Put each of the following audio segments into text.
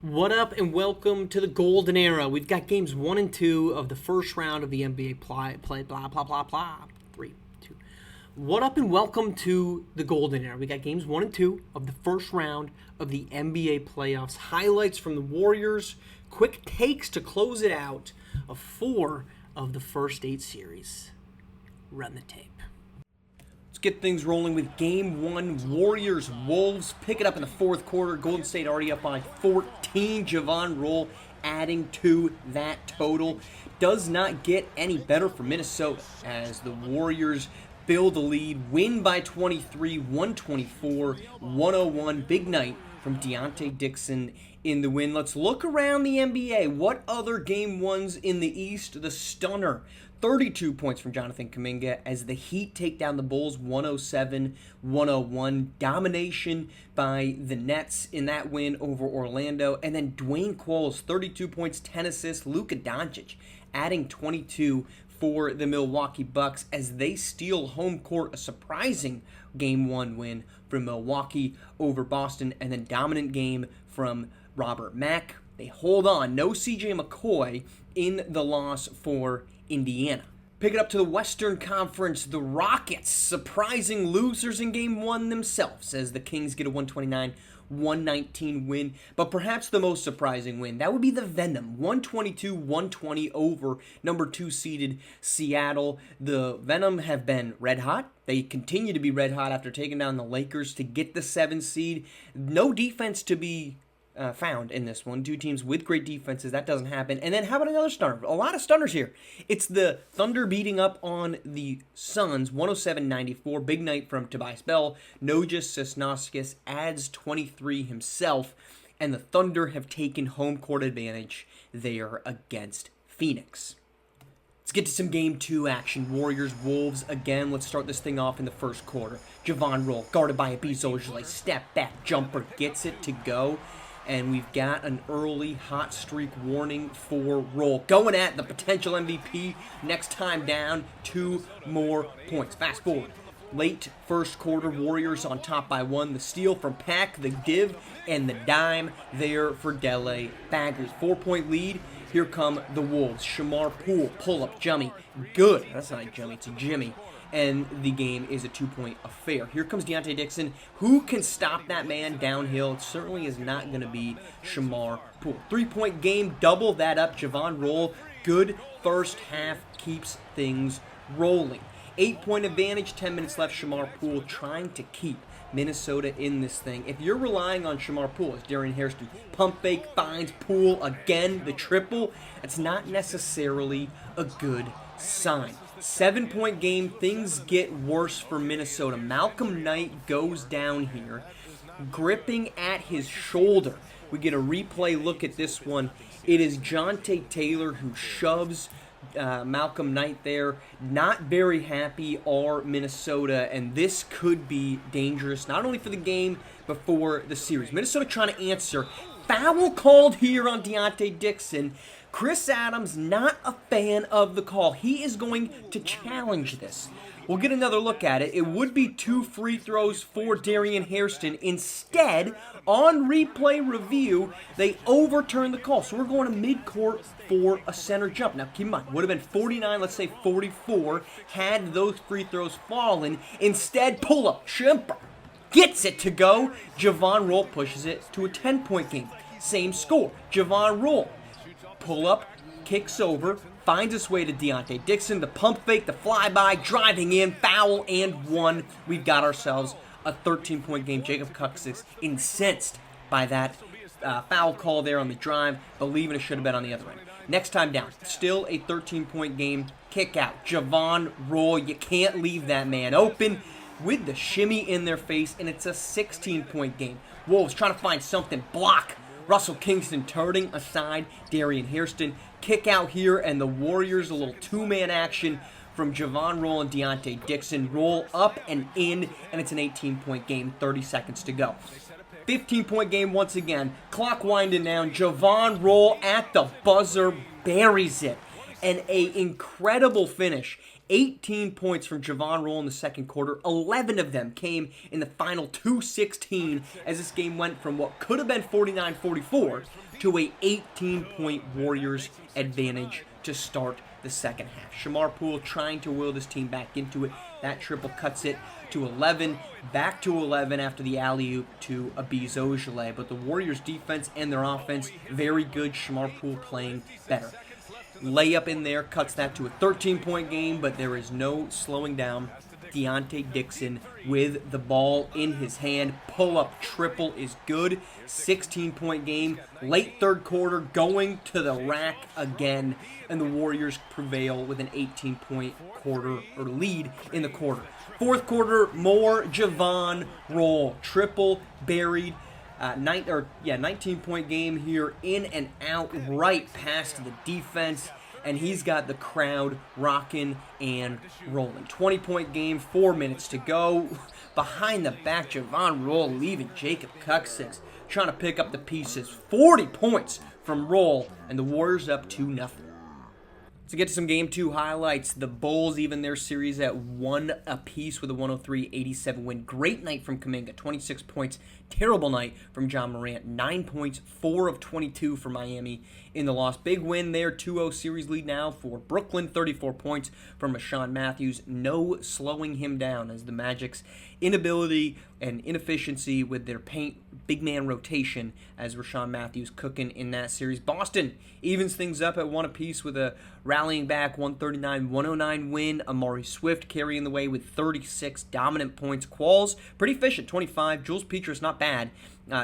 What up and welcome to the Golden Era. We've got games 1 and 2 of the first round of the NBA play blah blah blah blah. 3, 2. What up and welcome to the Golden Era. We got games 1 and 2 of the first round of the NBA playoffs. Highlights from the Warriors, quick takes to close it out of 4 of the first 8 series. Run the tape. Let's get things rolling with Game 1, Warriors-Wolves. Pick it up in the fourth quarter. Golden State already up by 14. Javon Roll adding to that total. Does not get any better for Minnesota as the Warriors build a lead. Win by 23, 124, 101. Big night from Deontay Dixon in the win. Let's look around the NBA. What other Game 1s in the East? The stunner. 32 points from Jonathan Kuminga as the Heat take down the Bulls 107-101. Domination by the Nets in that win over Orlando. And then Dwayne Qualls, 32 points, 10 assists. Luka Doncic adding 22 for the Milwaukee Bucks as they steal home court. A surprising Game 1 win from Milwaukee over Boston. And then dominant game from Robert Mack. They hold on. No CJ McCoy in the loss for Indiana. Pick it up to the Western Conference. The Rockets, surprising losers in Game 1 themselves, as the Kings get a 129-119 win. But perhaps the most surprising win, that would be the Venom. 122-120 over number 2 seeded Seattle. The Venom have been red hot. They continue to be red hot after taking down the Lakers to get the 7th seed. No defense to be found in this one. Two teams with great defenses. That doesn't happen. And then how about another stunner? A lot of stunners here. It's the Thunder beating up on the Suns, 107-94. Big night from Tobias Bell. Nojas Sosnowskis adds 23 himself. And the Thunder have taken home court advantage there against Phoenix. Let's get to some Game 2 action. Warriors-Wolves again. Let's start this thing off in the first quarter. Javon Roll, guarded by Abizojale. Step back jumper, gets it to go. And we've got an early hot streak warning for Roll. Going at the potential MVP. Next time down, 2 more points. Fast forward. Late first quarter, Warriors on top by 1. The steal from Pack, the give, and the dime there for Dele Baggers. 4-point lead. Here come the Wolves. Shamar Poole, pull-up, Jummy. Good. That's not a Jummy, it's a Jimmy. And the game is a 2-point affair. Here comes Deontay Dixon. Who can stop that man downhill? It certainly is not going to be Shamar Poole. 3-point game, double that up. Javon Roll, good first half, keeps things rolling. 8-point advantage, 10 minutes left. Shamar Poole trying to keep Minnesota in this thing. If you're relying on Shamar Poole, as Darian Hairston pump fake, finds Poole again, the triple, it's not necessarily a good sign. 7-point game, things get worse for Minnesota. Malcolm Knight goes down here, gripping at his shoulder. We get a replay look at this one. It is Jonte Taylor who shoves Malcolm Knight there. Not very happy are Minnesota, and this could be dangerous, not only for the game, but for the series. Minnesota trying to answer. Foul called here on Deontay Dixon. Chris Adams, not a fan of the call. He is going to challenge this. We'll get another look at it. It would be 2 free throws for Darian Hairston. Instead, on replay review, they overturn the call. So we're going to midcourt for a center jump. Now, keep in mind, would have been 49, let's say 44, had those free throws fallen. Instead, pull-up, jumper. Gets it to go. Javon Roll pushes it to a 10-point game. Same score. Javon Roll. Pull up, kicks over, finds its way to Deontay Dixon. The pump fake, the flyby, driving in, foul, and 1. We've got ourselves a 13-point game. Jacob Custis incensed by that foul call there on the drive, believing it should have been on the other end. Next time down, still a 13-point game. Kick out. Javon Roll, you can't leave that man open. With the shimmy in their face, and it's a 16-point game. Wolves trying to find something. Block. Russell Kingston turning aside Darian Hairston. Kick out here, and the Warriors, a little 2-man action from Javon Roll and Deontay Dixon. Roll up and in, and it's an 18-point game, 30 seconds to go. 15-point game once again. Clock winding down. Javon Roll at the buzzer buries it. And an incredible finish. 18 points from Javon Roll in the second quarter. 11 of them came in the final 2:16 as this game went from what could have been 49-44 to a 18-point Warriors advantage to start the second half. Shamar Poole trying to will this team back into it. That triple cuts it to 11, back to 11 after the alley-oop to Abiz Ojale. But the Warriors' defense and their offense, very good. Shamar Poole playing better. Layup in there cuts that to a 13-point game, but there is no slowing down. Deontay Dixon with the ball in his hand. Pull-up triple is good. 16-point game. Late third quarter, going to the rack again, and the Warriors prevail with an 18-point quarter or lead in the quarter. Fourth quarter, more Javon Roll. Triple buried. 19-point game here, in and out, right past the defense, and he's got the crowd rocking and rolling. 20-point game, 4 minutes to go. Behind the back, Javon Roll leaving Jacob Cuxix, trying to pick up the pieces. 40 points from Roll, and the Warriors up 2-0. To get to some Game 2 highlights, the Bulls even their series at 1 apiece with a 103-87 win. Great night from Kuminga, 26 points. Terrible night from John Morant, 9 points, 4 of 22 for Miami in the loss. Big win there, 2-0 series lead now for Brooklyn, 34 points from Rashawn Matthews. No slowing him down as the Magic's inability and inefficiency with their paint big man rotation as Rashawn Matthews cooking in that series. Boston evens things up at 1 apiece with a rallying back 139-109 win. Amari Swift carrying the way with 36 dominant points. Qualls pretty efficient, 25. Jules Petrus not bad,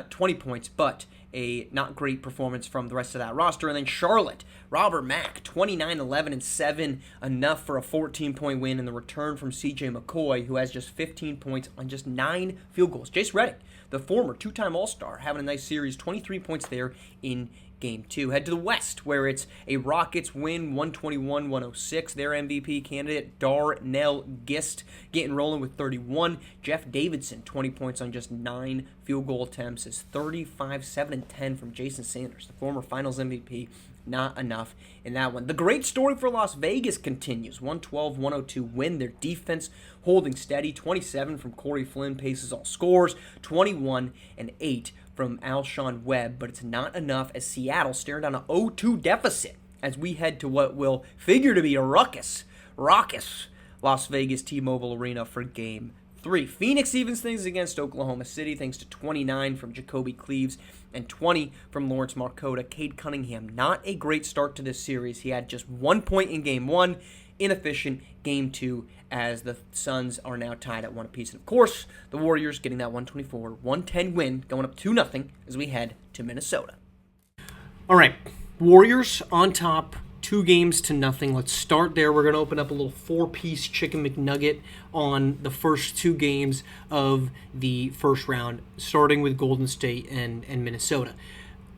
20 points, but a not great performance from the rest of that roster. And then Charlotte, Robert Mack, 29, 11, and 7, enough for a 14-point win in the return from C.J. McCoy, who has just 15 points on just 9 field goals. Jace Reddick, the former two-time All-Star, having a nice series, 23 points there in Game 2. Head to the West, where it's a Rockets win, 121-106. Their MVP candidate, Darnell Gist, getting rolling with 31. Jeff Davidson, 20 points on just 9 field goal attempts. Is 35, 7, and 10 from Jason Sanders, the former Finals MVP. Not enough in that one. The great story for Las Vegas continues. 112-102 win. Their defense holding steady. 27 from Corey Flynn, paces all scores. 21 and 8 from Alshon Webb, but it's not enough as Seattle staring down an 0-2 deficit as we head to what will figure to be a raucous Las Vegas T-Mobile Arena for Game 3. Phoenix evens things against Oklahoma City thanks to 29 from Jacoby Cleaves and 20 from Lawrence Marcotta. Cade Cunningham, not a great start to this series. He had just 1 point in Game 1, inefficient Game 2, as the Suns are now tied at 1 apiece. And of course, the Warriors getting that 124-110 win, going up 2-0 as we head to Minnesota. All right, Warriors on top, 2-0. Let's start there. We're going to open up a little 4-piece chicken McNugget on the first 2 games of the first round, starting with Golden State and Minnesota.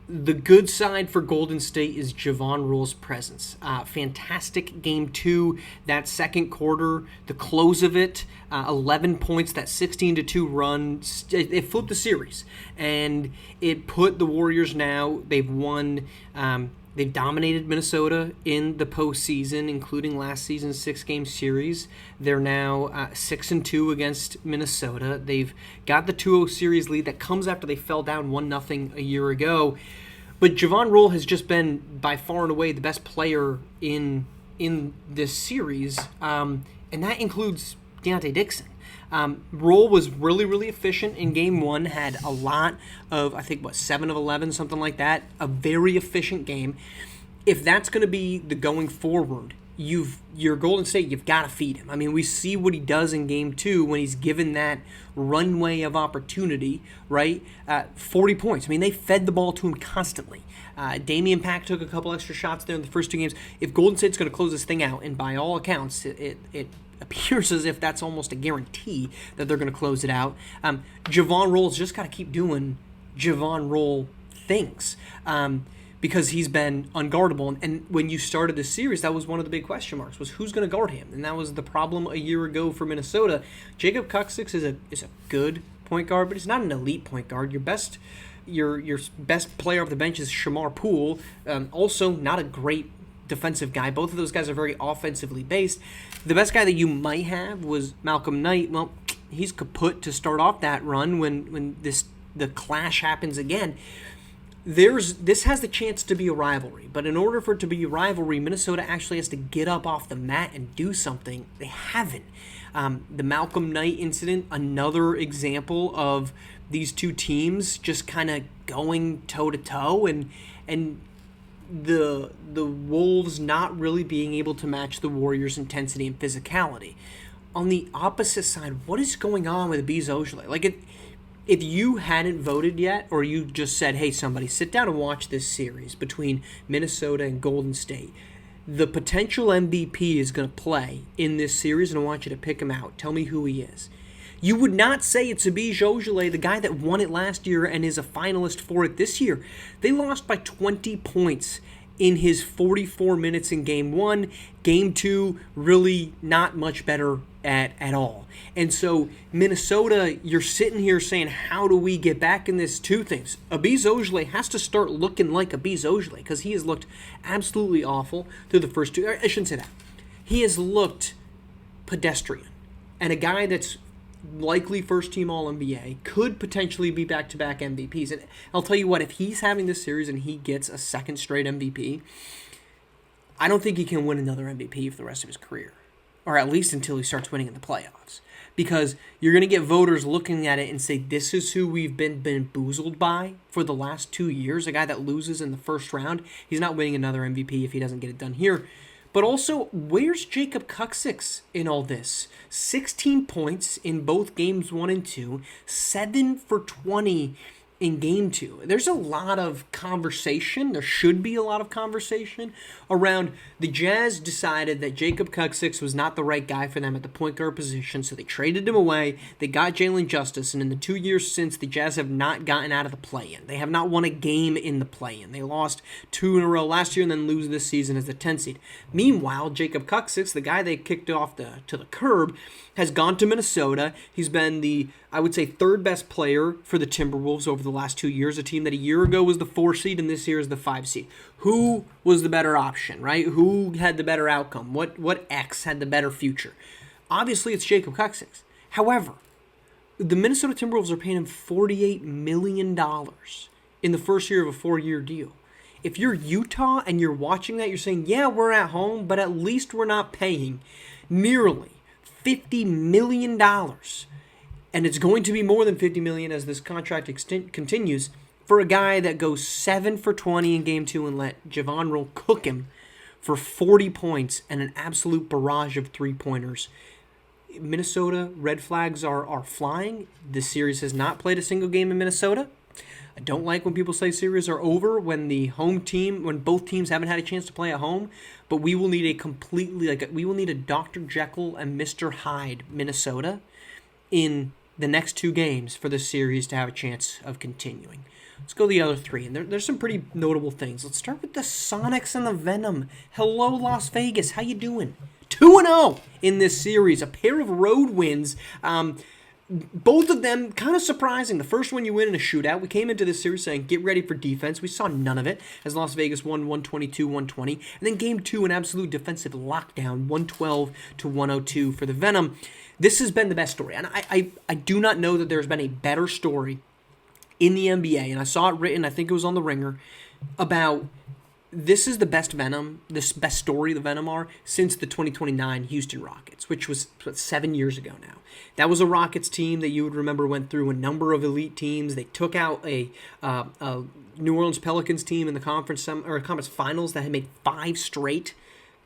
The good side for Golden State is Javon Rule's presence. Fantastic Game 2, that second quarter, the close of it, 11 points, that 16-2 run. It flipped the series, and it put the Warriors now, they've won, they've dominated Minnesota in the postseason, including last season's 6-game series. They're now 6-2 against Minnesota. They've got the 2-0 series lead that comes after they fell down 1-0 a year ago. But Javon Rule has just been by far and away the best player in this series, and that includes Deontay Dixon. Rule was really, really efficient in Game 1, had a lot of, 7 of 11, something like that, a very efficient game. If that's going to be the going forward, your Golden State, you've got to feed him. I mean, we see what he does in Game 2 when he's given that runway of opportunity, right? 40 points. I mean, they fed the ball to him constantly. Damian Pack took a couple extra shots there in the first 2 games. If Golden State's going to close this thing out, and by all accounts, it appears as if that's almost a guarantee that they're going to close it out, Javon Roll's just got to keep doing Javon Roll things. Because he's been unguardable. And when you started the series, that was one of the big question marks, was who's going to guard him? And that was the problem a year ago for Minnesota. Jacob Cuxix is a good point guard, but he's not an elite point guard. Your best player off the bench is Shamar Poole, also not a great defensive guy. Both of those guys are very offensively based. The best guy that you might have was Malcolm Knight. Well, he's kaput to start off that run when the clash happens again. this has the chance to be a rivalry, but in order for it to be a rivalry, Minnesota actually has to get up off the mat and do something. They haven't. The Malcolm Knight incident, another example of these two teams just kind of going toe to toe, and the Wolves not really being able to match the Warriors' intensity and physicality. On the opposite side, what is going on with Abiz Ojale? Like, if you hadn't voted yet, or you just said, hey, somebody, sit down and watch this series between Minnesota and Golden State, the potential MVP is going to play in this series, and I want you to pick him out. Tell me who he is. You would not say it's Abiz Ojale, the guy that won it last year and is a finalist for it this year. They lost by 20 points in his 44 minutes in Game 1. Game 2, really not much better at all. And so, Minnesota, you're sitting here saying, how do we get back in this? Two things. Abiz Ojale has to start looking like Abiz Ojale, because he has looked absolutely awful through the first two. I shouldn't say that. He has looked pedestrian. And a guy that's likely first-team All-NBA, could potentially be back-to-back MVPs. And I'll tell you what, if he's having this series and he gets a second straight MVP, I don't think he can win another MVP for the rest of his career, or at least until he starts winning in the playoffs. Because you're going to get voters looking at it and say, this is who we've been bamboozled by for the last 2 years, a guy that loses in the first round. He's not winning another MVP if he doesn't get it done here. But also, where's Jacob Kuksix in all this? 16 points in both games 1 and 2, 7 for 20 in Game 2. There's a lot of conversation, there should be a lot of conversation around the Jazz decided that Jacob Kuksix was not the right guy for them at the point guard position, so they traded him away. They got Jalen Justice, and in the 2 years since, the Jazz have not gotten out of the play-in. They have not won a game in the play-in. They lost 2 in a row last year and then lose this season as the 10th seed. Meanwhile, Jacob Kuksix, the guy they kicked off to the curb, has gone to Minnesota. He's been the, I would say, third best player for the Timberwolves over the last 2 years, a team that a year ago was the 4 seed and this year is the 5 seed. Who was the better option, right? Who had the better outcome? What X had the better future? Obviously, it's Jacob Kuksix. However, the Minnesota Timberwolves are paying him $48 million in the first year of a 4-year deal. If you're Utah and you're watching that, you're saying, yeah, we're at home, but at least we're not paying nearly $50 million. And it's going to be more than $50 million as this contract continues for a guy that goes 7 for 20 in Game 2 and let Javon Roll cook him for 40 points and an absolute barrage of three-pointers. Minnesota, red flags are flying. This series has not played a single game in Minnesota. I don't like when people say series are over when both teams haven't had a chance to play at home, but we will need we will need a Dr. Jekyll and Mr. Hyde Minnesota in the next 2 games for this series to have a chance of continuing. Let's go the other 3, and there's some pretty notable things. Let's start with the Sonics and the Venom. Hello, Las Vegas. How you doing? 2-0 in this series, a pair of road wins. Both of them kind of surprising. The first one you win in a shootout. We came into this series saying, get ready for defense. We saw none of it as Las Vegas won 122-120. And then Game 2, an absolute defensive lockdown, 112-102 for the Venom. This has been the best story. And I do not know that there's been a better story in the NBA. And I saw it written, I think it was on The Ringer, about this is the best Venom, this best story the Venom are since the 2029 Houston Rockets, which was 7 years ago now. That was a Rockets team that you would remember went through a number of elite teams. They took out a New Orleans Pelicans team in the conference finals that had made 5 straight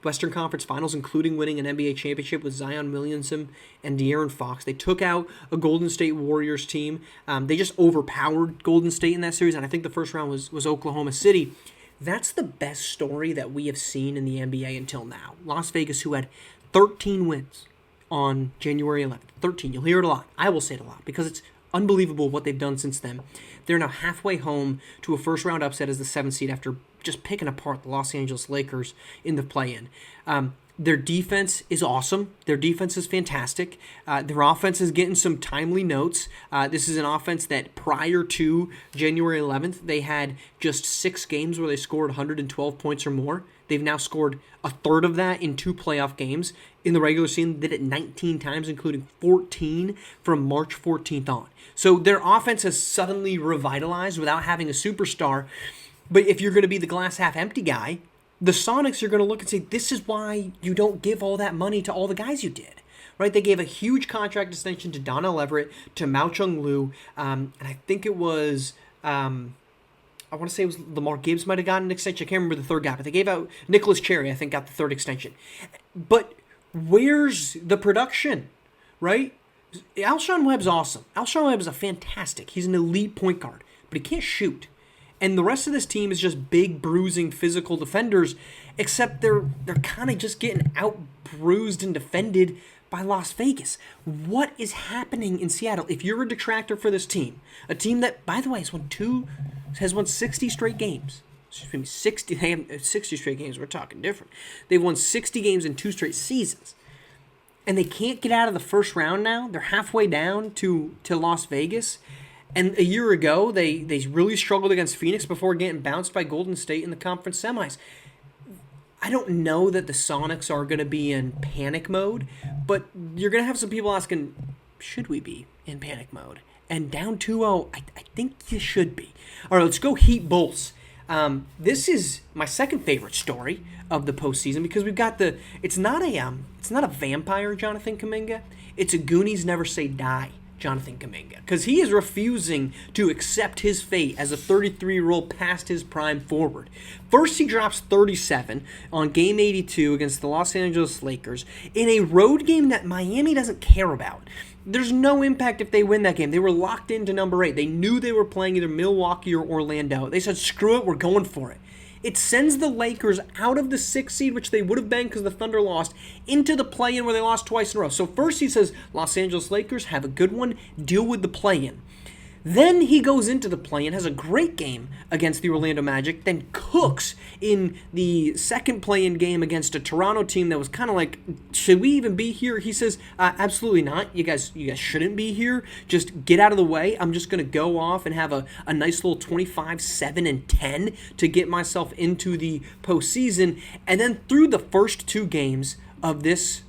Western Conference Finals, including winning an NBA championship with Zion Williamson and De'Aaron Fox. They took out a Golden State Warriors team. They just overpowered Golden State in that series, and I think the first round was Oklahoma City. That's the best story that we have seen in the NBA until now. Las Vegas, who had 13 wins on January 11th. 13. You'll hear it a lot. I will say it a lot because it's unbelievable what they've done since then. They're now halfway home to a first-round upset as the 7th seed after just picking apart the Los Angeles Lakers in the play-in. Their defense is awesome. Their defense is fantastic. Their offense is getting some timely notes. This is an offense that prior to January 11th, they had just 6 games where they scored 112 points or more. They've now scored a third of that in 2 playoff games. In the regular season, they did it 19 times, including 14 from March 14th on. So their offense has suddenly revitalized without having a superstar. But if you're going to be the glass half empty guy, the Sonics are going to look and say, this is why you don't give all that money to all the guys you did, right? They gave a huge contract extension to Donnell Everett, to Mao Chung Lu, and I think it was, I want to say it was Lamar Gibbs might have gotten an extension. I can't remember the third guy, but they gave out Nicholas Cherry, I think, got the third extension. But where's the production, right? Alshon Webb's awesome. Alshon Webb is a fantastic. He's an elite point guard, but he can't shoot. And the rest of this team is just big, bruising, physical defenders, except they're kind of just getting out-bruised and defended by Las Vegas. What is happening in Seattle? If you're a detractor for this team, a team that, by the way, has won 60 straight games. 60 straight games, we're talking different. They've won 60 games in 2 straight seasons. And they can't get out of the first round now. They're halfway down to Las Vegas. And a year ago, they really struggled against Phoenix before getting bounced by Golden State in the conference semis. I don't know that the Sonics are going to be in panic mode, but you're going to have some people asking, should we be in panic mode? And down 2-0, I think you should be. All right, let's go Heat Bulls. This is my second favorite story of the postseason because we've got it's not a vampire Jonathan Kuminga. It's a Goonies Never Say Die Jonathan Kuminga, because he is refusing to accept his fate as a 33-year-old past his prime forward. First, he drops 37 on Game 82 against the Los Angeles Lakers in a road game that Miami doesn't care about. There's no impact if they win that game. They were locked into number 8. They knew they were playing either Milwaukee or Orlando. They said, screw it, we're going for it. It sends the Lakers out of the 6th seed, which they would have been because the Thunder lost, into the play-in where they lost twice in a row. So first he says, Los Angeles Lakers, have a good one, deal with the play-in. Then he goes into the play-in, has a great game against the Orlando Magic, then cooks in the second play-in game against a Toronto team that was kind of like, should we even be here? He says, absolutely not. You guys shouldn't be here. Just get out of the way. I'm just going to go off and have a nice little 25, 7, and 10 to get myself into the postseason. And then through the first 2 games of this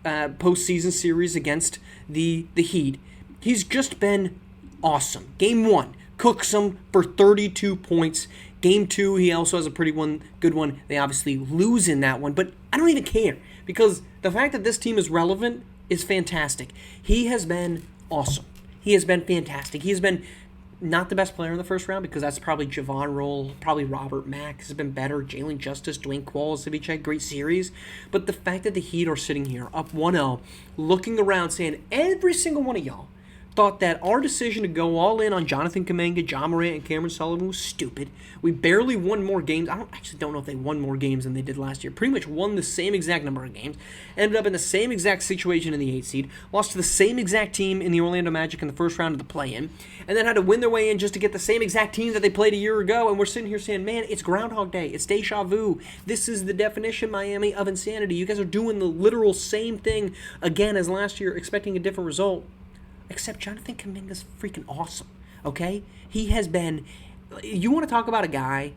postseason series against the Heat, he's just been awesome. Game 1, cooks them for 32 points. Game 2, he also has a pretty good one. They obviously lose in that one, but I don't even care because the fact that this team is relevant is fantastic. He has been awesome. He has been fantastic. He has been not the best player in the first round because that's probably Javon Roll, probably Robert Mack has been better, Jalen Justice, Dwayne Qualls have each had great series. But the fact that the Heat are sitting here up 1-0, looking around saying every single one of y'all thought that our decision to go all in on Jonathan Kuminga, John Morant, and Cameron Sullivan was stupid. We barely won more games. I don't know if they won more games than they did last year. Pretty much won the same exact number of games. Ended up in the same exact situation in the 8th seed. Lost to the same exact team in the Orlando Magic in the first round of the play-in. And then had to win their way in just to get the same exact team that they played a year ago. And we're sitting here saying, man, it's Groundhog Day. It's deja vu. This is the definition, Miami, of insanity. You guys are doing the literal same thing again as last year, expecting a different result. Except Jonathan Kuminga's freaking awesome, okay? He has been... You want to talk about a guy...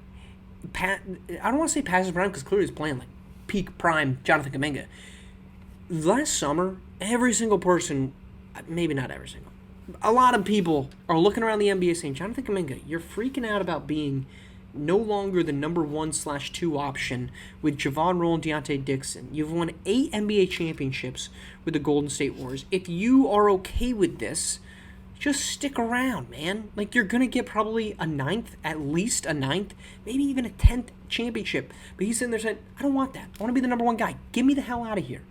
I don't want to say past his prime because clearly he's playing like peak prime Jonathan Kuminga. Last summer, every single person... Maybe not every single. A lot of people are looking around the NBA saying, Jonathan Kuminga, you're freaking out about being no longer the number 1/2 option with Javon Roll and Deontay Dixon. You've won 8 NBA championships with the Golden State Warriors. If you are okay with this, just stick around, man. Like, you're going to get probably a 9th, at least a 9th, maybe even a 10th championship. But he's sitting there saying, I don't want that. I want to be the number 1 guy. Get me the hell out of here.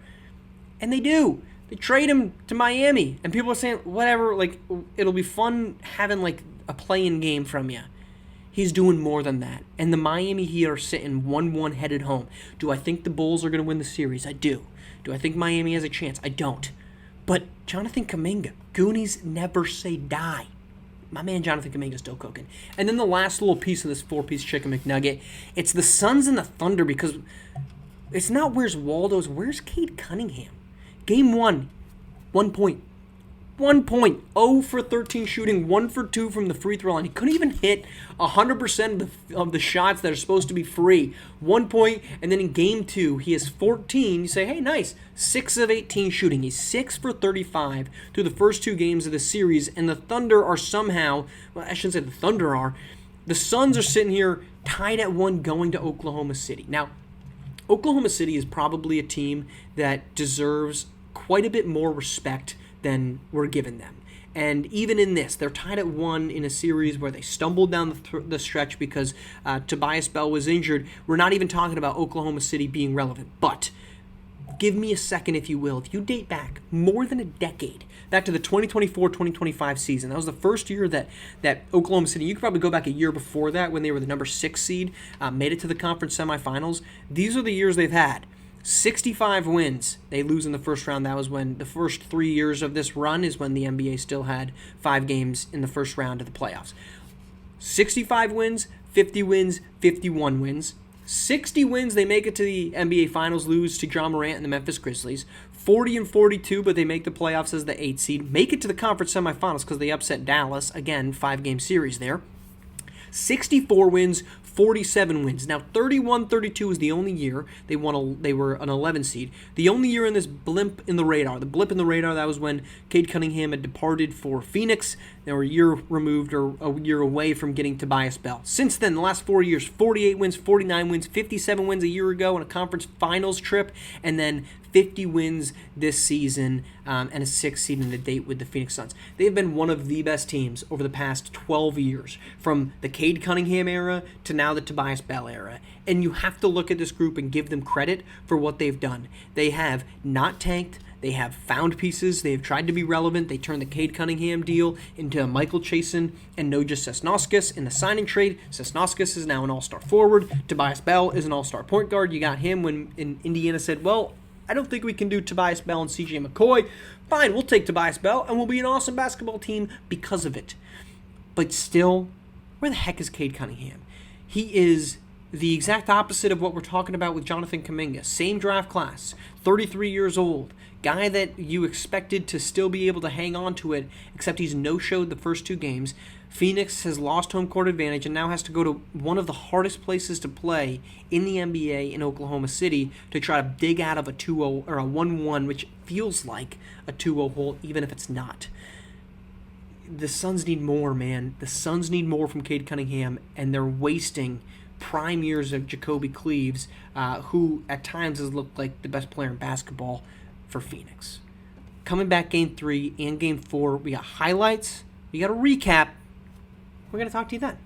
And they do. They trade him to Miami. And people are saying, whatever, like, it'll be fun having, like, a play-in game from you. He's doing more than that. And the Miami Heat are sitting 1-1 headed home. Do I think the Bulls are going to win the series? I do. Do I think Miami has a chance? I don't. But Jonathan Kuminga, Goonies Never Say Die. My man Jonathan Kuminga's still cooking. And then the last little piece of this 4-piece chicken McNugget, it's the Suns and the Thunder because It's not where's Waldo's, where's Cade Cunningham? Game 1, 1 point. 1 point. 0 for 13 shooting, 1 for 2 from the free throw line. He couldn't even hit 100% of the shots that are supposed to be free. 1 point, and then in game 2, he has 14. You say, hey, nice. 6 of 18 shooting. He's 6 for 35 through the first 2 games of the series, and the Thunder are somehow, well, I shouldn't say the Thunder are, the Suns are sitting here tied at 1 going to Oklahoma City. Now, Oklahoma City is probably a team that deserves quite a bit more respect than we're given them. And even in this, they're tied at 1 in a series where they stumbled down the stretch because Tobias Bell was injured. We're not even talking about Oklahoma City being relevant. But give me a second, if you will. If you date back more than a decade, back to the 2024-2025 season, that was the first year that Oklahoma City, you could probably go back a year before that when they were the number 6 seed, made it to the conference semifinals. These are the years they've had. 65 wins. They lose in the first round. That was when the first 3 years of this run is when the NBA still had 5 games in the first round of the playoffs. 65 wins, 50 wins, 51 wins. 60 wins, they make it to the NBA Finals, lose to John Morant and the Memphis Grizzlies. 40 and 42, but they make the playoffs as the 8 seed. Make it to the conference semifinals because they upset Dallas. Again, 5-game series there. 64 wins, 47 wins. Now, 31-32 is the only year they were an 11 seed. The only year in this blip in the radar, that was when Cade Cunningham had departed for Phoenix. They were a year removed or a year away from getting Tobias Bell. Since then, the last 4 years, 48 wins, 49 wins, 57 wins a year ago on a conference finals trip, and then 50 wins this season and a 6th seed in the date with the Phoenix Suns. They've been one of the best teams over the past 12 years, from the Cade Cunningham era to now the Tobias Bell era. And you have to look at this group and give them credit for what they've done. They have not tanked. They have found pieces. They have tried to be relevant. They turned the Cade Cunningham deal into Michael Chasen and Noja Sesnoskas in the signing trade. Sesnoskas is now an all-star forward. Tobias Bell is an all-star point guard. You got him when Indiana said, well, I don't think we can do Tobias Bell and CJ McCoy. Fine, we'll take Tobias Bell, and we'll be an awesome basketball team because of it. But still, where the heck is Cade Cunningham? He is the exact opposite of what we're talking about with Jonathan Kuminga. Same draft class, 33 years old, guy that you expected to still be able to hang on to it, except he's no-showed the first 2 games. Phoenix has lost home court advantage and now has to go to one of the hardest places to play in the NBA in Oklahoma City to try to dig out of a 2-0 or a 1-1, which feels like a 2-0 hole, even if it's not. The Suns need more, man. The Suns need more from Cade Cunningham, and they're wasting prime years of Jacoby Cleaves, who at times has looked like the best player in basketball for Phoenix. Coming back Game 3 and Game 4, we got highlights, we got a recap. We're going to talk to you then.